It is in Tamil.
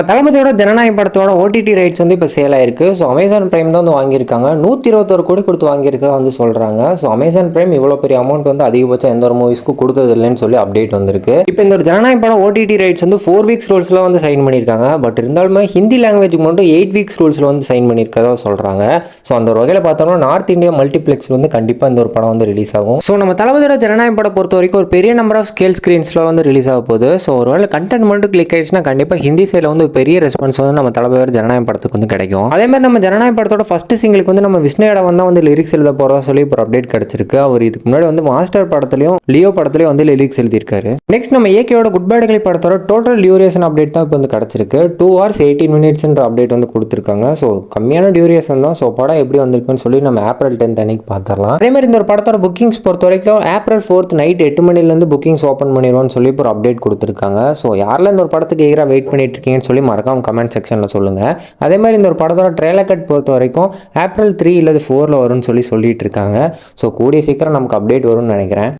தளபதியோட ஜனநாயக படத்தோட ஓடிடி ரைட்ஸ் வந்து இப்போ சேல் ஆயிருக்கு. ஸோ அமேசான் பிரைம் தான் வந்து வாங்கியிருக்காங்க. 121 கோடி கொடுத்து வாங்கியிருக்கதா வந்து சொல்றாங்க. ஸோ அமேசான் பிரைம் இவ்வளோ பெரிய அமௌண்ட் வந்து அதிகபட்சம் எந்த ஒரு மூவிஸ்க்கும் கொடுத்தது இல்லைன்னு சொல்லி அப்டேட் வந்திருக்கு. இப்போ இந்த ஒரு ஜனநாயக படம் ஓடிடி ரைட்ஸ் வந்து 4 வீக்ஸ் ரூல்ஸ்ல வந்து சைன் பண்ணியிருக்காங்க. பட் இருந்தாலுமே ஹிந்தி லாங்குவேஜுக்கு மட்டும் 8 வீக்ஸ் ரூல்ஸ்ல வந்து சைன் பண்ணியிருக்கதா சொல்றாங்க. ஸோ அந்த ஒரு வகையில் பார்த்தோம்னா நார்த் இந்தியா மல்டிப்ளெக்ஸ் வந்து கண்டிப்பாக இந்த ஒரு படம் வந்து ரிலீஸ் ஆகும். ஸோ நம்ம தளபதியோட ஜனநாயக படம் பொறுத்த வரைக்கும் ஒரு பெரிய நம்பர் ஆஃப் ஸ்கேல் ஸ்கிரீன்ஸ்ல வந்து ரிலீஸ் ஆக போகுது. ஸோ ஒருவேளை கண்டென்ட் மட்டும் கிளிக் ஆயிடுச்சுன்னா கண்டிப்பாக ஹிந்தி சைடில் வந்து பெரிய ரெஸ்பான்ஸ் வந்து நம்ம தளபதியோட ஜனநாயக படத்துக்கு வந்து கிடைக்கும். அதே மாதிரி நம்ம ஜனநாயக படத்தோட ஃபர்ஸ்ட் சிங்கிளுக்கு வந்து நம்ம விஷ்ணுவிடம் வந்து லிரிக்ஸ் எழுத போறதா சொல்லி ஒரு அப்டேட் கிடைச்சிருக்கு. அவர் இதுக்கு முன்னாடி வந்து மாஸ்டர் படத்துலயும் லியோ படத்துலயும் வந்து லிரிக்ஸ் எழுதியிருக்காரு. நெக்ஸ்ட் நம்ம ஏகேயோட குட் பேட் அக்லி படத்தோட டோட்டல் டியூரேஷன் அப்டேட் தான் இப்போ வந்து கிடைச்சிருக்கு. 2 hours 18 minutes அப்டேட் வந்து கொடுத்துருக்காங்க. ஸோ கம்மியான டியூரேஷன் தான். ஸோ படம் எப்படி வந்திருக்குன்னு சொல்லி நம்ம ஏப்ரல் 10 அன்னைக்கு பார்த்துடலாம். அதே மாதிரி இந்த ஒரு படத்தோட புக்கிங்ஸ் பொறுத்த வரைக்கும் ஏப்ரல் 4 நைட் 8 மணிலேருந்து புக்கிங்ஸ் ஓப்பன் பண்ணிடுவோம்னு சொல்லி ஒரு அப்டேட் கொடுத்துருக்காங்க. ஸோ யாரெல்லாம் இந்த ஒரு படத்துக்கு எதிராக வெயிட் பண்ணிட்டு இருக்கீங்கன்னு சொல்லி மறக்காம கமெண்ட் செக்ஷனில் சொல்லுங்க. அதே மாதிரி இந்த ஒரு படத்தோட ட்ரெய்லர் கட் பொறுத்த வரைக்கும் ஏப்ரல் 3 இல்லது 4 வரும்னு சொல்லிட்டு இருக்காங்க. ஸோ கூடிய சீக்கிரம் நமக்கு அப்டேட் வரும்னு நினைக்கிறேன்.